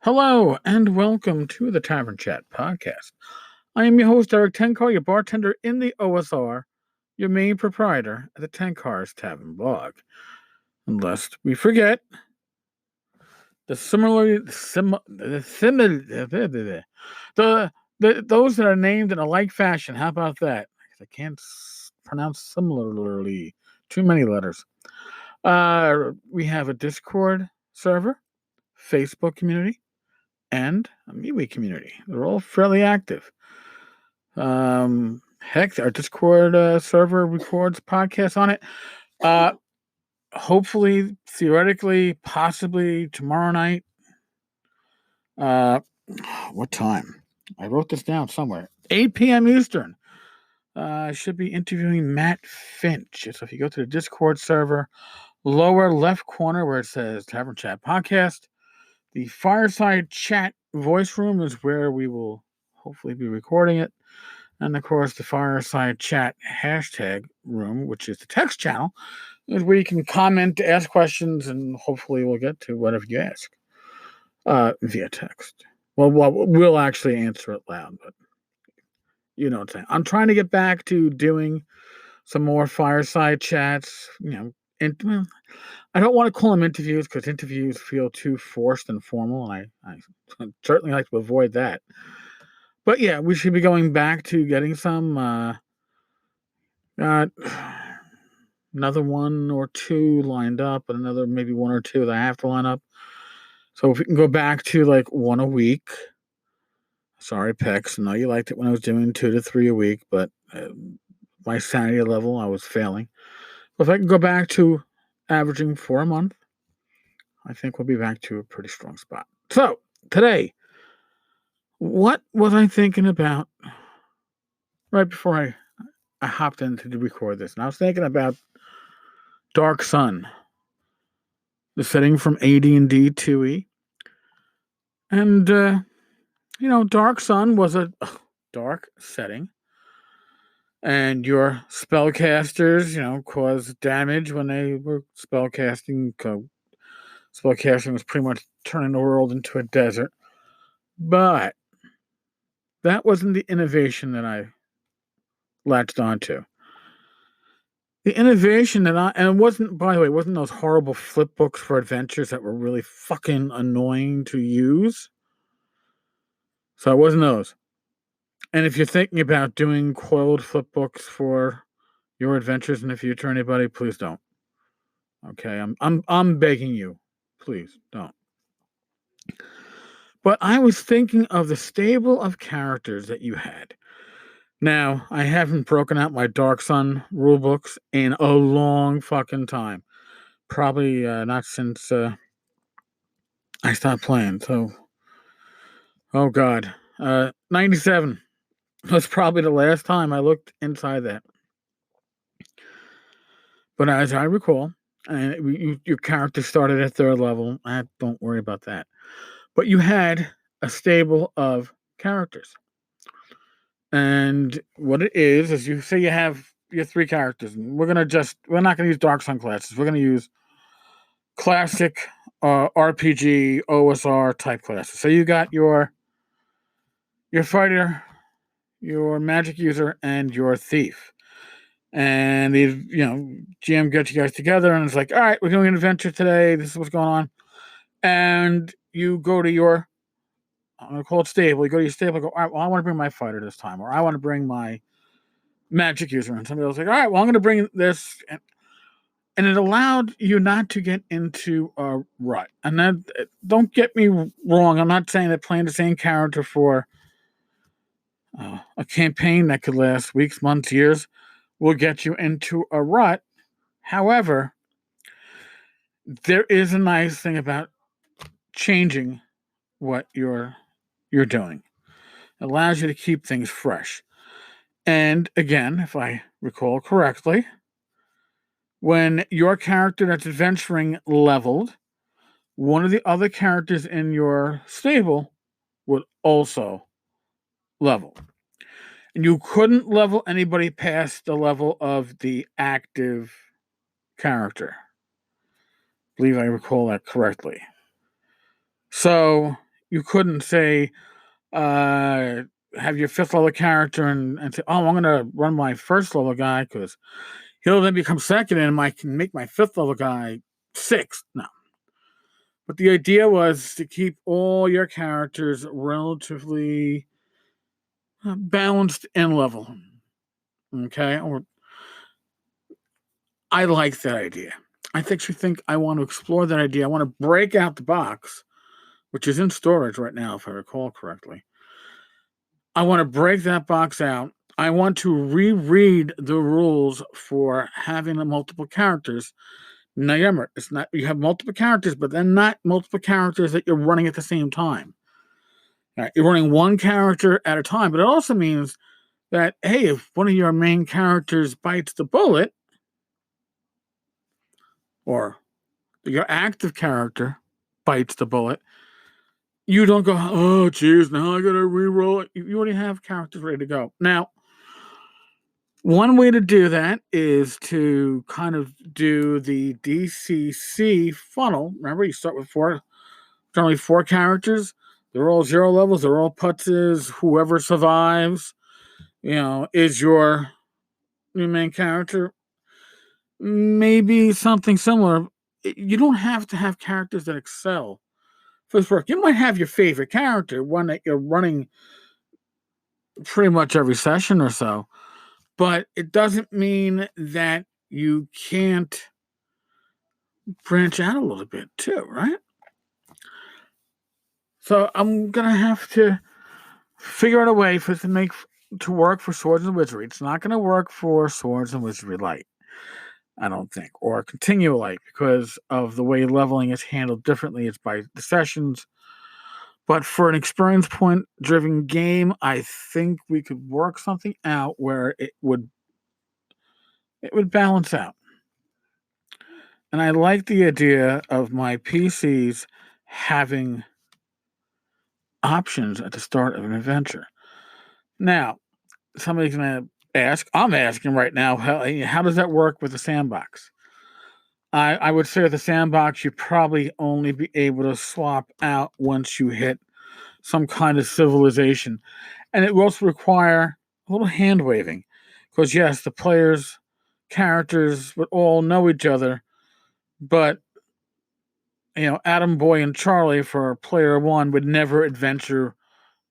Hello and welcome to the Tavern Chat podcast. I am your host, Eric Tenkar, your bartender in the OSR, your main proprietor at the Tenkar's Tavern blog. And lest we forget, the those that are named in a like fashion. How about that? I can't pronounce similarly. Too many letters. We have a Discord server, Facebook community, and a MeWe community. They're all fairly active. Heck, our Discord server records podcasts on it. Hopefully, theoretically, possibly tomorrow night. What time? I wrote this down somewhere. 8 p.m. Eastern. I should be interviewing Matt Finch. So if you go to the Discord server, lower left corner where it says Tavern Chat Podcast, the Fireside Chat voice room is where we will hopefully be recording it. And of course, the Fireside Chat hashtag room, which is the text channel, is where you can comment, ask questions, and hopefully we'll get to whatever you ask via text. Well, we'll actually answer it loud, but you know what I'm saying. I'm trying to get back to doing some more fireside chats. I don't want to call them interviews because interviews feel too forced and formal, and I certainly like to avoid that. But yeah, we should be going back to getting some. Got another one or two lined up, and another maybe one or two that I have to line up. So if we can go back to like one a week. Sorry, Pex. I know you liked it when I was doing 2 to 3 a week, but my sanity level, I was failing. But if I can go back to averaging 4 a month, I think we'll be back to a pretty strong spot. So today, what was I thinking about right before I hopped in to record this? And I was thinking about Dark Sun, the setting from AD&D 2E. And, Dark Sun was a dark setting. And your spellcasters, caused damage when they were spellcasting. Spellcasting was pretty much turning the world into a desert. But that wasn't the innovation that I latched onto. The innovation and it wasn't, by the way, it wasn't those horrible flip books for adventures that were really fucking annoying to use. So it wasn't those. And if you're thinking about doing coiled flip books for your adventures in the future, anybody, please don't. Okay, I'm begging you, please don't. But I was thinking of the stable of characters that you had. Now, I haven't broken out my Dark Sun rule books in a long fucking time. Probably not since I stopped playing. So, oh God, 97 was probably the last time I looked inside that. But as I recall, and your character started at 3rd level. Don't worry about that. But you had a stable of characters. And what it is you say you have your 3 characters. And we're not going to use Dark Sun classes. We're going to use classic RPG, OSR type classes. So you got your fighter, your magic user, and your thief. And the GM gets you guys together and it's like, all right, we're doing an adventure today. This is what's going on. And you go to your, I'm going to call it stable. You go to your stable and go, all right, well, I want to bring my fighter this time. Or I want to bring my magic user. And somebody else is like, all right, well, I'm going to bring this. And it allowed you not to get into a rut. And that, don't get me wrong. I'm not saying that playing the same character for a campaign that could last weeks, months, years will get you into a rut. However, there is a nice thing about changing what you're doing. It allows you to keep things fresh. And again, if I recall correctly, when your character that's adventuring leveled, one of the other characters in your stable would also level. And you couldn't level anybody past the level of the active character. I believe I recall that correctly. So you couldn't say, have your 5th level character and say, oh, I'm going to run my 1st level guy because he'll then become 2nd and I can make my 5th level guy 6th. No. But the idea was to keep all your characters relatively balanced in level. Okay? I like that idea. I think I want to explore that idea. I want to break out the box, which is in storage right now, if I recall correctly. I want to break that box out. I want to reread the rules for having the multiple characters. Now, remember, it's not you have multiple characters, but then not multiple characters that you're running at the same time. Right? You're running one character at a time, but it also means that, hey, if one of your main characters bites the bullet, or your active character bites the bullet, you don't go, oh, geez, now I got to re-roll it. You already have characters ready to go. Now, one way to do that is to kind of do the DCC funnel. Remember, you start with generally 4 characters. They're all 0 levels. They're all putzes. Whoever survives, is your new main character. Maybe something similar. You don't have to have characters that excel for this work. You might have your favorite character, one that you're running pretty much every session or so, but it doesn't mean that you can't branch out a little bit too, right? So I'm gonna have to figure out a way for it to work for Swords and Wizardry. It's not gonna work for Swords and Wizardry Light, I don't think, or Continue Light, because of the way leveling is handled differently. It's by the sessions. But for an experience point driven game, I think we could work something out where it would balance out. And I like the idea of my PCs having options at the start of an adventure. Now, somebody's going to ask, I'm asking right now, how does that work with the sandbox? I would say with the sandbox, you'd probably only be able to swap out once you hit some kind of civilization. And it will also require a little hand waving. Because, yes, the players' characters would all know each other, but Adam Boy and Charlie for player 1 would never adventure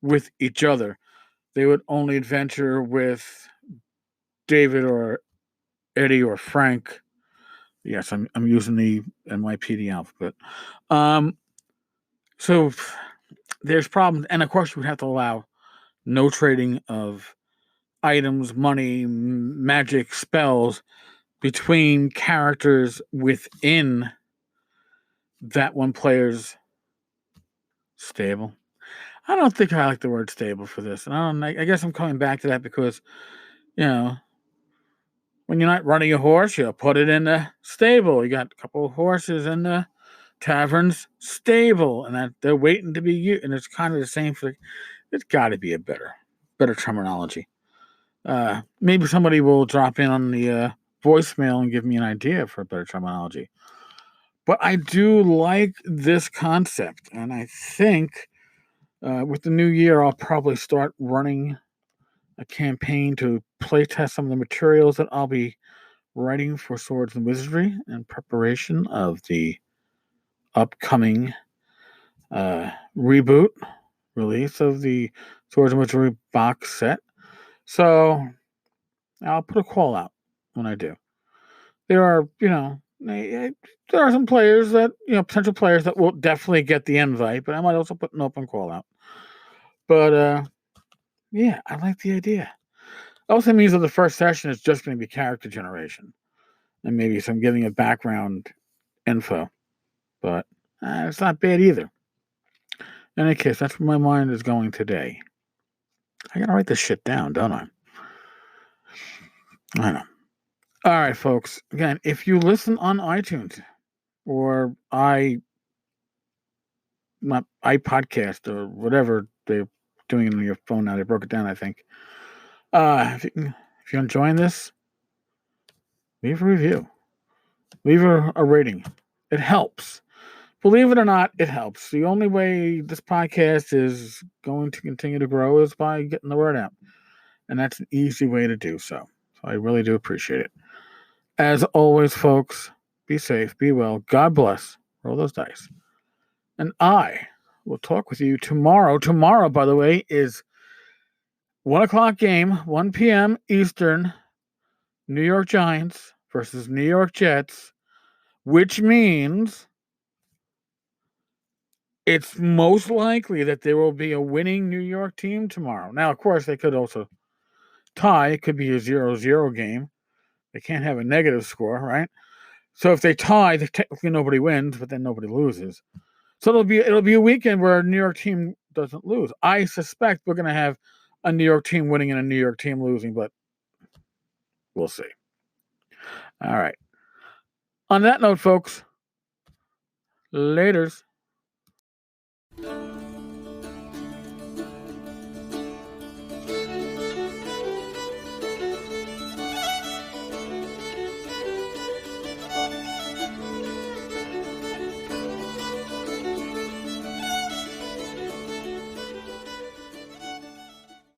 with each other. They would only adventure with David or Eddie or Frank. Yes, I'm using the NYPD alphabet. So there's problems, and of course you would have to allow no trading of items, money, magic, spells between characters within that one player's stable. I don't think I like the word stable for this. And I guess I'm coming back to that because, when you're not running a horse, you put it in the stable. You got a couple of horses in the tavern's stable, and that they're waiting to be used. And it's kind of the same for. It's got to be a better terminology. Maybe somebody will drop in on the voicemail and give me an idea for a better terminology. But I do like this concept, and I think with the new year, I'll probably start running a campaign to play test some of the materials that I'll be writing for Swords and Wizardry in preparation of the upcoming reboot release of the Swords and Wizardry box set. So I'll put a call out when I do. There are, there are some players that, potential players that will definitely get the invite, but I might also put an open call out. But, yeah, I like the idea. Also means that the first session is just going to be character generation and maybe some giving of background info. But it's not bad either. In any case, that's where my mind is going today. I got to write this shit down, don't I? I know. All right, folks. Again, if you listen on iTunes or iPodcast or whatever they're doing on your phone now, they broke it down, I think. If you're enjoying this, leave a review. Leave a rating. It helps believe it or not, it helps. The only way this podcast is going to continue to grow is by getting the word out. And that's an easy way to do so. So I really do appreciate it. As always, folks, be safe, be well, God bless, roll those dice. And I will talk with you tomorrow. Tomorrow, by the way, is 1 o'clock game, 1 p.m. Eastern, New York Giants versus New York Jets, which means it's most likely that there will be a winning New York team tomorrow. Now, of course, they could also tie. It could be a 0-0 game. They can't have a negative score, right? So if they tie, technically nobody wins, but then nobody loses. So it'll be a weekend where a New York team doesn't lose. I suspect we're going to have a New York team winning and a New York team losing, but we'll see. All right. On that note, folks, laters.